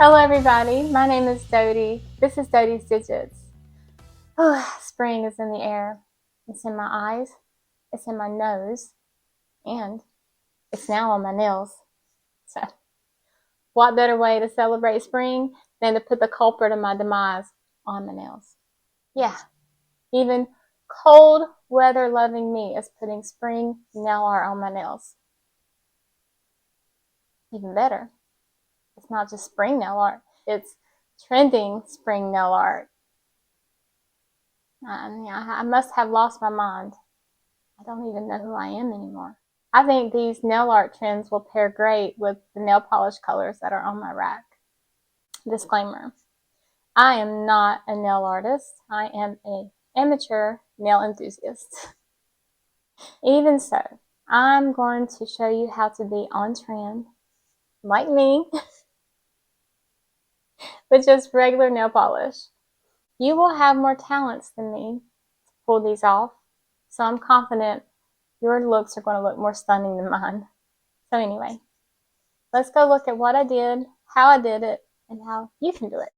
Hello everybody, my name is Dottie. This is Dottie's Digits. Spring is in the air. It's in my eyes, it's in my nose, and it's now on my nails. So, what better way to celebrate spring than to put the culprit of my demise on my nails? Yeah, even cold weather loving me is putting spring nail art on my nails. Even better, it's not just spring nail art, it's trending spring nail art. I must have lost my mind. I don't even know who I am anymore. I think these nail art trends will pair great with the nail polish colors that are on my rack. Disclaimer: I am not a nail artist. I am an amateur nail enthusiast. Even so, I'm going to show you how to be on trend, like me, with just regular nail polish. You will have more talents than me to pull these off, so I'm confident your looks are going to look more stunning than mine. So anyway, let's go look at what I did, how I did it, and how you can do it.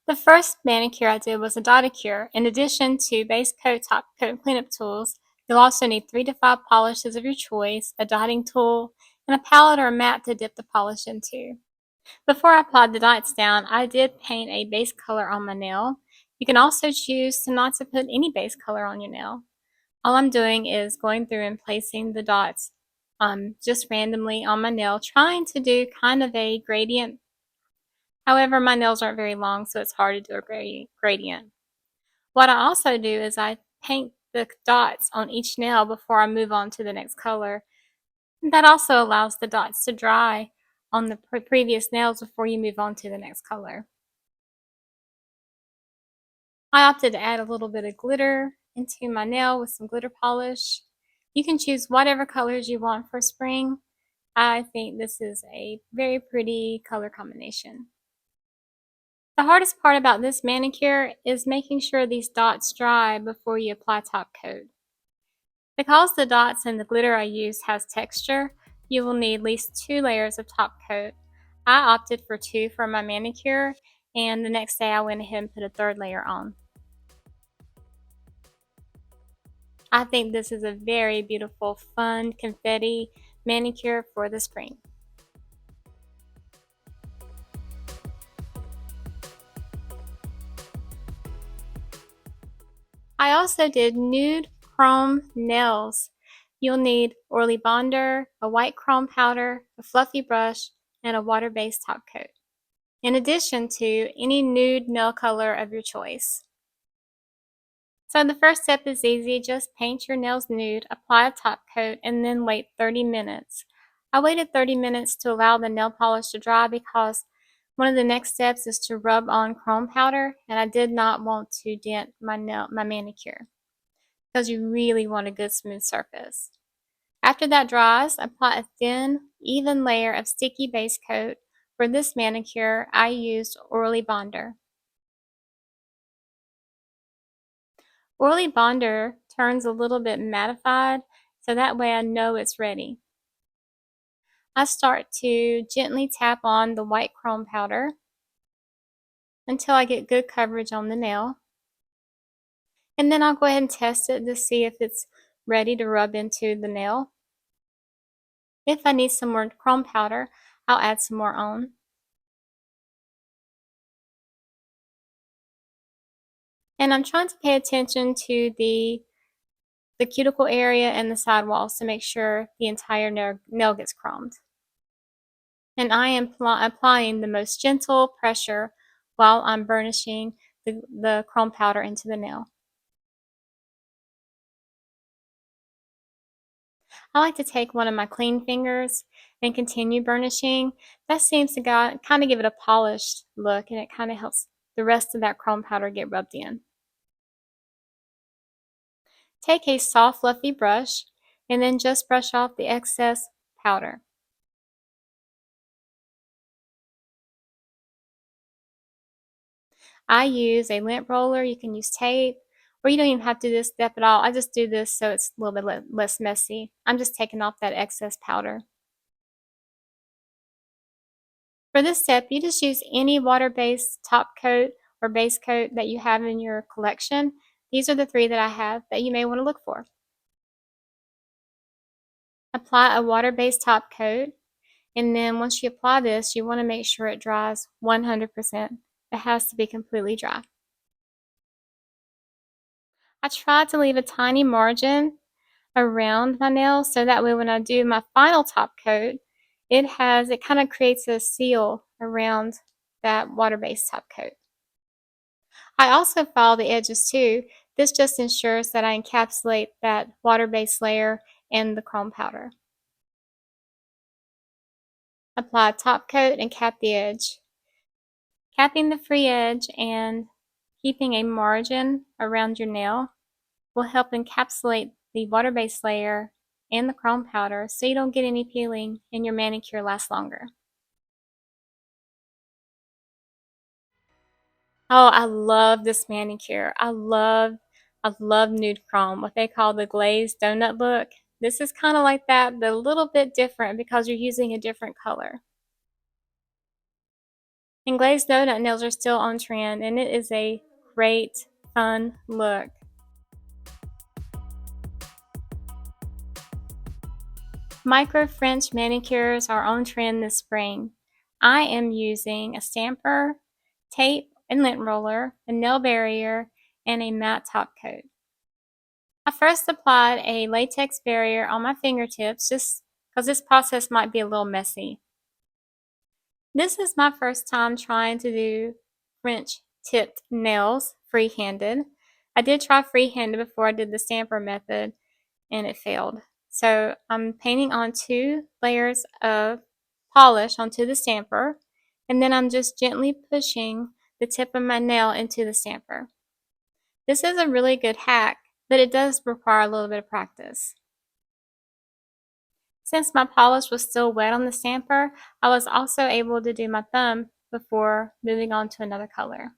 The first manicure I did was a Dotticure. In addition to base coat, top coat, and cleanup tools, you'll also need 3 to 5 polishes of your choice, a dotting tool, and a palette or a mat to dip the polish into. Before I applied the dots down, I did paint a base color on my nail. You can also choose not to put any base color on your nail. All I'm doing is going through and placing the dots just randomly on my nail, trying to do kind of a gradient. However, my nails aren't very long, so it's hard to do a gradient. What I also do is I paint the dots on each nail before I move on to the next color. That also allows the dots to dry on the previous nails before you move on to the next color. I opted to add a little bit of glitter into my nail with some glitter polish. You can choose whatever colors you want for spring. I think this is a very pretty color combination. The hardest part about this manicure is making sure these dots dry before you apply top coat. Because the dots and the glitter I used has texture, you will need at least 2 layers of top coat. I opted for 2 for my manicure, and the next day I went ahead and put a 3rd layer on. I think this is a very beautiful, fun confetti manicure for the spring. I also did nude chrome nails. You'll need oily bonder, a white chrome powder, a fluffy brush, and a water-based top coat, in addition to any nude nail color of your choice. So the first step is easy. Just paint your nails nude, apply a top coat, and then wait 30 minutes. I waited 30 minutes to allow the nail polish to dry because one of the next steps is to rub on chrome powder, and I did not want to dent my manicure because you really want a good smooth surface. After that dries, apply a thin, even layer of sticky base coat. For this manicure, I used Oily Bonder. Oily Bonder turns a little bit mattified, so that way I know it's ready. I start to gently tap on the white chrome powder until I get good coverage on the nail. And then I'll go ahead and test it to see if it's ready to rub into the nail. If I need some more chrome powder, I'll add some more on. And I'm trying to pay attention to the cuticle area and the side walls to make sure the entire nail gets chromed. And I am applying the most gentle pressure while I'm burnishing the chrome powder into the nail. I like to take one of my clean fingers and continue burnishing. That seems to kind of give it a polished look, and it kind of helps the rest of that chrome powder get rubbed in. Take a soft fluffy brush and then just brush off the excess powder. I use a lint roller. You can use tape, or you don't even have to do this step at all. I just do this so it's a little bit less messy. I'm just taking off that excess powder. For this step, you just use any water-based top coat or base coat that you have in your collection. These are the 3 that I have that you may want to look for. Apply a water-based top coat, and then once you apply this, you want to make sure it dries 100%. It has to be completely dry. I tried to leave a tiny margin around my nail so that way when I do my final top coat, it kind of creates a seal around that water-based top coat. I also file the edges too. This just ensures that I encapsulate that water-based layer and the chrome powder. Apply a top coat and cap the edge. Capping the free edge and keeping a margin around your nail will help encapsulate the water-based layer and the chrome powder so you don't get any peeling and your manicure lasts longer. Oh, I love this manicure. I love nude chrome, what they call the glazed donut look. This is kind of like that, but a little bit different because you're using a different color. And glazed donut nails are still on trend, and it is a great, fun look. Micro French manicures are on trend this spring. I am using a stamper, tape and lint roller, a nail barrier, and a matte top coat. I first applied a latex barrier on my fingertips just because this process might be a little messy. This is my first time trying to do French tipped nails freehanded. I did try freehanded before I did the stamper method and it failed. So I'm painting on 2 layers of polish onto the stamper, and then I'm just gently pushing the tip of my nail into the stamper. This is a really good hack, but it does require a little bit of practice. Since my polish was still wet on the stamper, I was also able to do my thumb before moving on to another color.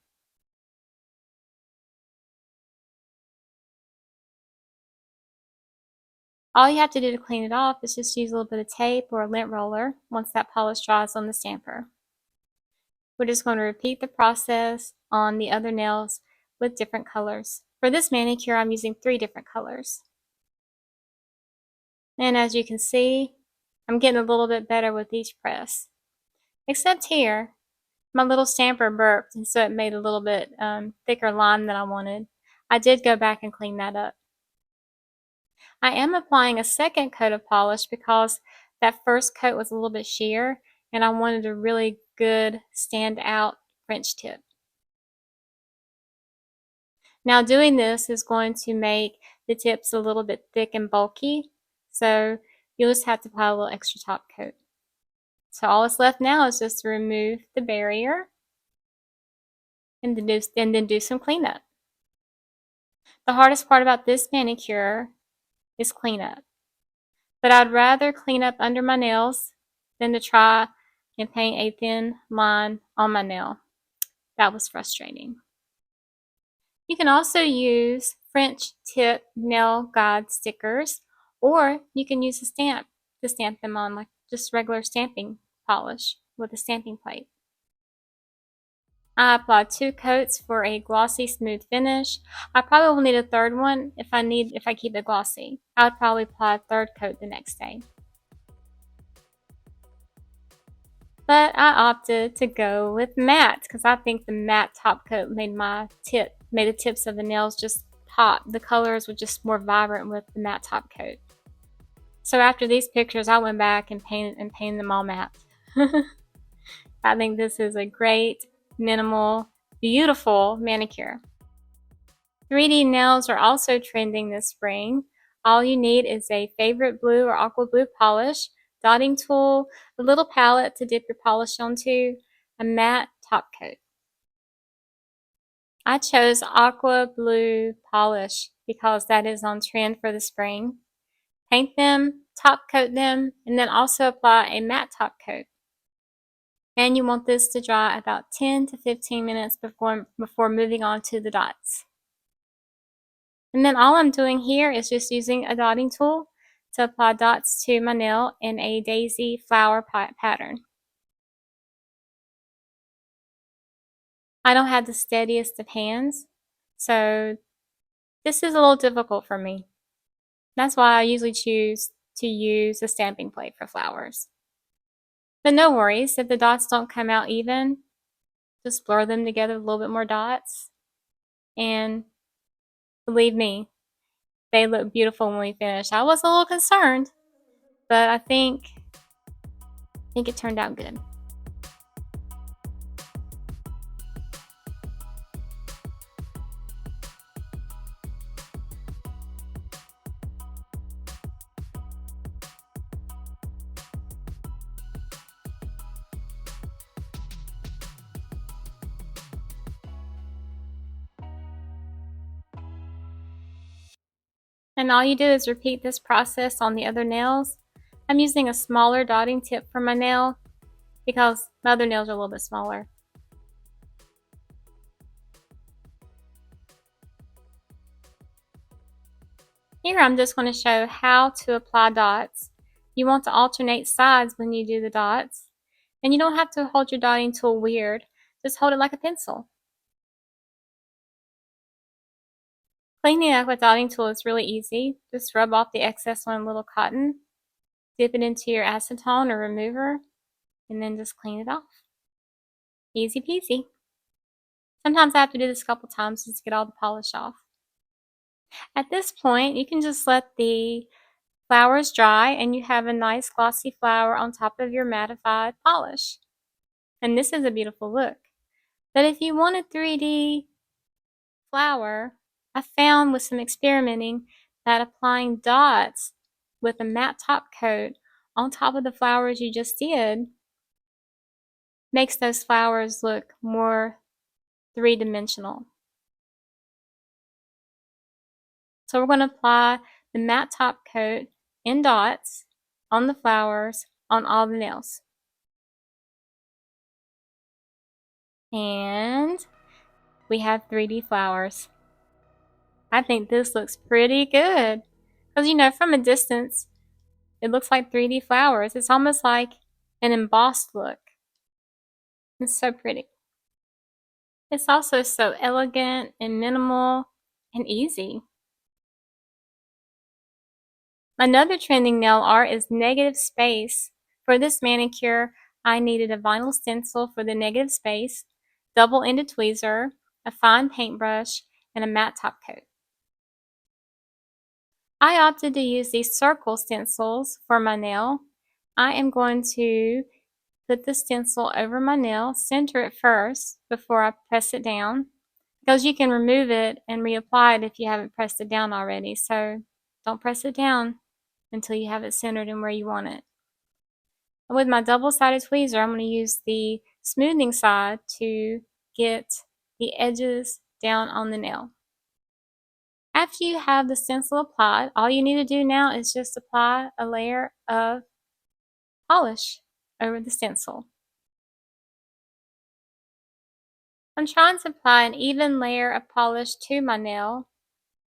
All you have to do to clean it off is just use a little bit of tape or a lint roller once that polish dries on the stamper. We're just going to repeat the process on the other nails with different colors. For this manicure, I'm using 3 different colors. And as you can see, I'm getting a little bit better with each press. Except here, my little stamper burped, and so it made a little bit thicker line than I wanted. I did go back and clean that up. I am applying a second coat of polish because that first coat was a little bit sheer, and I wanted a really good stand out French tip. Now doing this is going to make the tips a little bit thick and bulky, so you'll just have to apply a little extra top coat. So all that's left now is just to remove the barrier and then do some cleanup. The hardest part about this manicure is cleanup. But I'd rather clean up under my nails than to try and paint a thin line on my nail. That was frustrating. You can also use French tip nail guide stickers, or you can use a stamp to stamp them on, like just regular stamping polish with a stamping plate. I applied 2 coats for a glossy smooth finish. I probably will need a third one if I keep it glossy. I would probably apply a 3rd coat the next day. But I opted to go with matte because I think the matte top coat made the tips of the nails just pop. The colors were just more vibrant with the matte top coat. So after these pictures, I went back and painted them all matte. I think this is a great, minimal, beautiful manicure. 3D nails are also trending this spring. All you need is a favorite blue or aqua blue polish, dotting tool, a little palette to dip your polish onto, a matte top coat. I chose aqua blue polish because that is on trend for the spring. Paint them, top coat them, and then also apply a matte top coat. And you want this to dry about 10 to 15 minutes before moving on to the dots. And then all I'm doing here is just using a dotting tool to apply dots to my nail in a daisy flower pattern. I don't have the steadiest of hands, so this is a little difficult for me. That's why I usually choose to use a stamping plate for flowers. But no worries, if the dots don't come out even, just blur them together with a little bit more dots. And believe me, they look beautiful when we finish. I was a little concerned, but I think it turned out good. And all you do is repeat this process on the other nails. I'm using a smaller dotting tip for my nail because my other nails are a little bit smaller. Here I'm just going to show how to apply dots. You want to alternate sides when you do the dots. And you don't have to hold your dotting tool weird. Just hold it like a pencil. Cleaning up with dotting tool is really easy. Just rub off the excess on a little cotton, dip it into your acetone or remover, and then just clean it off. Easy peasy. Sometimes I have to do this a couple times just to get all the polish off. At this point, you can just let the flowers dry and you have a nice glossy flower on top of your mattified polish. And this is a beautiful look. But if you want a 3D flower, I found with some experimenting that applying dots with a matte top coat on top of the flowers you just did makes those flowers look more three-dimensional. So we're going to apply the matte top coat in dots on the flowers on all the nails. And we have 3D flowers. I think this looks pretty good. Because, you know, from a distance, it looks like 3D flowers. It's almost like an embossed look. It's so pretty. It's also so elegant and minimal and easy. Another trending nail art is negative space. For this manicure, I needed a vinyl stencil for the negative space, double-ended tweezer, a fine paintbrush, and a matte top coat. I opted to use these circle stencils for my nail. I am going to put the stencil over my nail, center it first before I press it down, because you can remove it and reapply it if you haven't pressed it down already. So don't press it down until you have it centered and where you want it. And with my double-sided tweezer, I'm going to use the smoothing side to get the edges down on the nail. After you have the stencil applied, all you need to do now is just apply a layer of polish over the stencil. I'm trying to apply an even layer of polish to my nail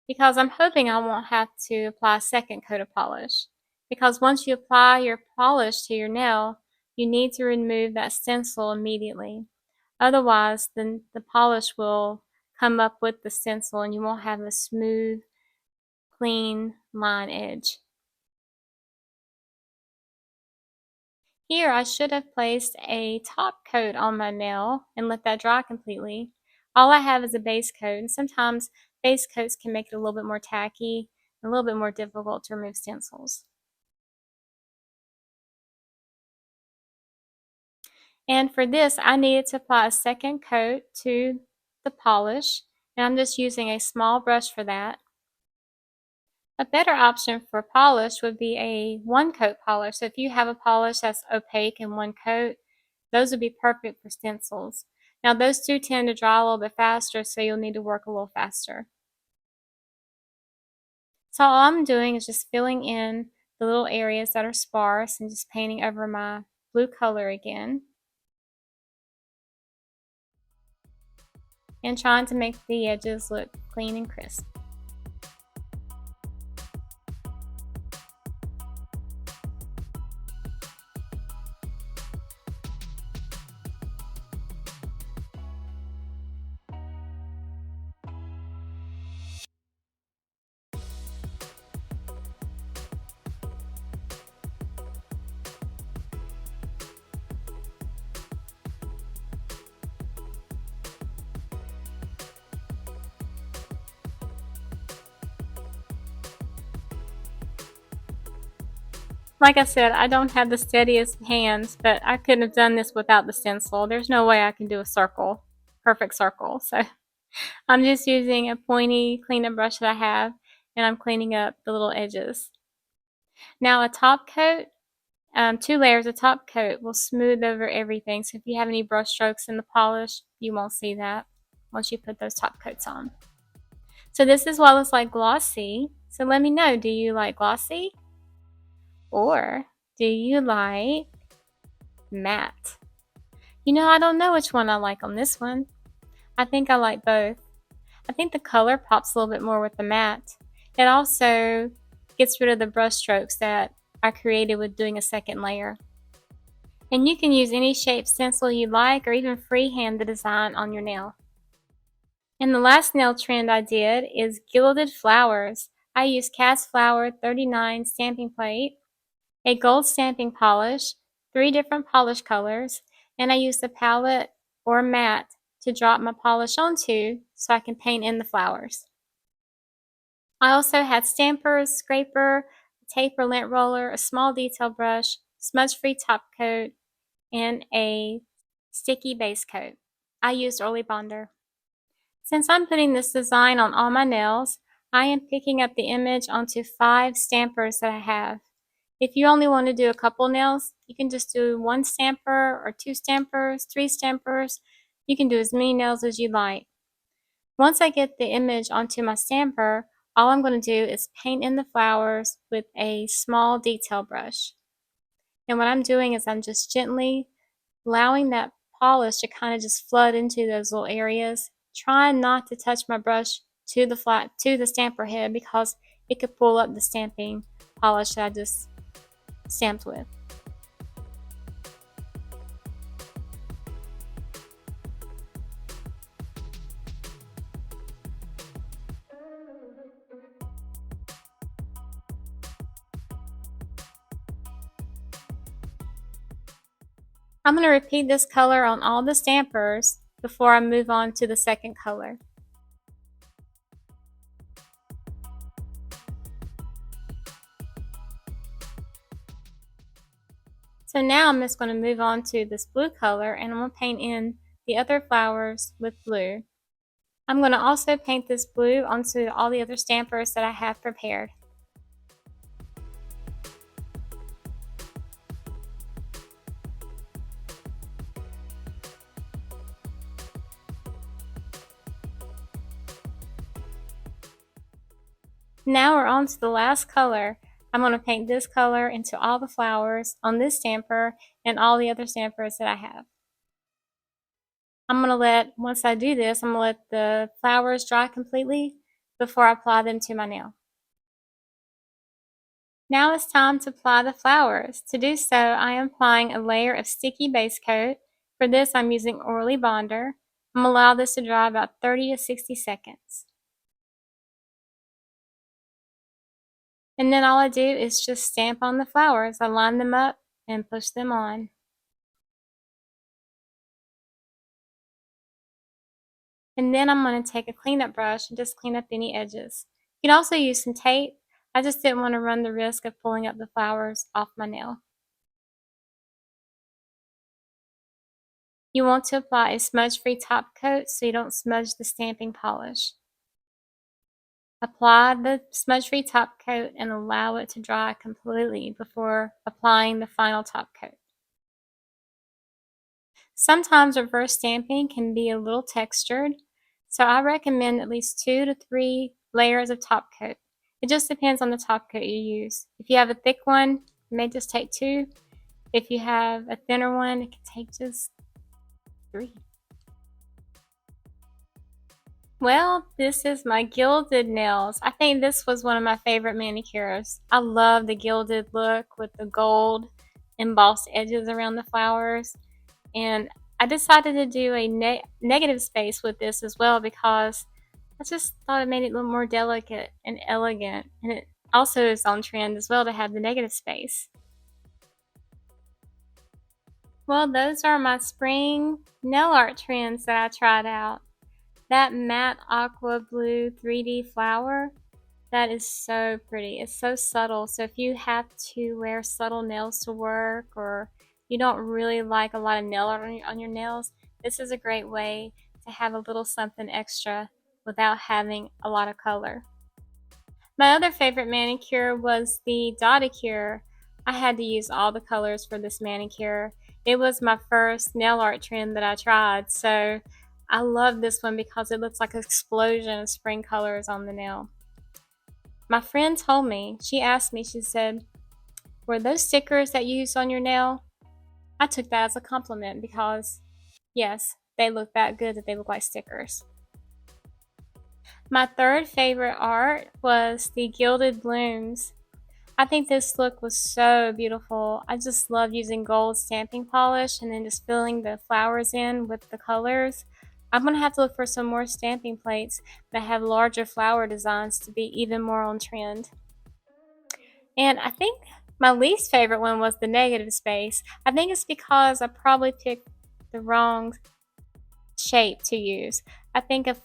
because I'm hoping I won't have to apply a second coat of polish. Because once you apply your polish to your nail, you need to remove that stencil immediately. Otherwise, then the polish will come up with the stencil and you won't have a smooth, clean line edge. Here I should have placed a top coat on my nail and let that dry completely. All I have is a base coat, and sometimes base coats can make it a little bit more tacky and a little bit more difficult to remove stencils. And for this, I needed to apply a second coat to the polish, and I'm just using a small brush for that. A better option for polish would be a one-coat polish. So if you have a polish that's opaque in one coat, those would be perfect for stencils. Now those do tend to dry a little bit faster, so you'll need to work a little faster. So all I'm doing is just filling in the little areas that are sparse and just painting over my blue color again. And trying to make the edges look clean and crisp. Like I said, I don't have the steadiest hands, but I couldn't have done this without the stencil. There's no way I can do a circle, perfect circle. So I'm just using a pointy cleanup brush that I have, and I'm cleaning up the little edges. Now a top coat, 2 layers of top coat will smooth over everything. So if you have any brush strokes in the polish, you won't see that once you put those top coats on. So this is what looks like glossy. So let me know, do you like glossy? Or do you like matte? You know, I don't know which one I like on this one. I think I like both. I think the color pops a little bit more with the matte. It also gets rid of the brush strokes that I created with doing a second layer. And you can use any shape stencil you like, or even freehand the design on your nail. And the last nail trend I did is gilded flowers. I used cast flower 39 stamping plate, a gold stamping polish, 3 different polish colors, and I used a palette or mat to drop my polish onto so I can paint in the flowers. I also had stampers, scraper, tape or lint roller, a small detail brush, smudge-free top coat, and a sticky base coat. I used Early Bonder. Since I'm putting this design on all my nails, I am picking up the image onto 5 stampers that I have. If you only want to do a couple nails, you can just do 1 stamper or 2 stampers, 3 stampers. You can do as many nails as you like. Once I get the image onto my stamper, all I'm going to do is paint in the flowers with a small detail brush. And what I'm doing is I'm just gently allowing that polish to kind of just flood into those little areas. Trying not to touch my brush to the stamper head, because it could pull up the stamping polish that I just stamped with. I'm going to repeat this color on all the stampers before I move on to the second color. So now I'm just going to move on to this blue color, and I'm going to paint in the other flowers with blue. I'm going to also paint this blue onto all the other stampers that I have prepared. Now we're on to the last color. I'm going to paint this color into all the flowers on this stamper and all the other stampers that I have. Once I do this, I'm going to let the flowers dry completely before I apply them to my nail. Now it's time to apply the flowers. To do so, I am applying a layer of sticky base coat. For this, I'm using Early Bonder. I'm going to allow this to dry about 30 to 60 seconds. And then all I do is just stamp on the flowers. I line them up and push them on. And then I'm going to take a cleanup brush and just clean up any edges. You can also use some tape. I just didn't want to run the risk of pulling up the flowers off my nail. You want to apply a smudge-free top coat so you don't smudge the stamping polish. Apply the smudge-free top coat and allow it to dry completely before applying the final top coat. Sometimes reverse stamping can be a little textured, so I recommend at least 2 to 3 layers of top coat. It just depends on the top coat you use. If you have a thick one, it may just take 2. If you have a thinner one, it can take just 3. Well, this is my gilded nails. I think this was one of my favorite manicures. I love the gilded look with the gold embossed edges around the flowers. And I decided to do a negative space with this as well, because I just thought it made it a little more delicate and elegant. And it also is on trend as well to have the negative space. Well, those are my spring nail art trends that I tried out. That matte aqua blue 3D flower That is so pretty. It's so subtle. So if you have to wear subtle nails to work, or you don't really like a lot of nail art on your nails, this is a great way to have a little something extra without having a lot of color. My other favorite manicure was the Dotticure. I had to use all the colors for this manicure. It was my first nail art trend that I tried, so I love this one because it looks like an explosion of spring colors on the nail. My friend told me, she asked me, she said, "Were those stickers that you used on your nail?" I took that as a compliment because, yes, they look that good that they look like stickers. My third favorite art was the Gilded Blooms. I think this look was so beautiful. I just love using gold stamping polish and then just filling the flowers in with the colors. I'm going to have to look for some more stamping plates that have larger flower designs to be even more on trend. And I think my least favorite one was the negative space. I think it's because I probably picked the wrong shape to use. I think a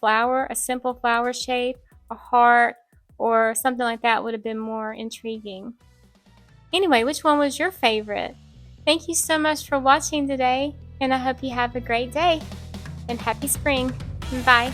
simple flower shape, a heart, or something like that would have been more intriguing. Anyway, which one was your favorite? Thank you so much for watching today, and I hope you have a great day, and happy spring. Bye.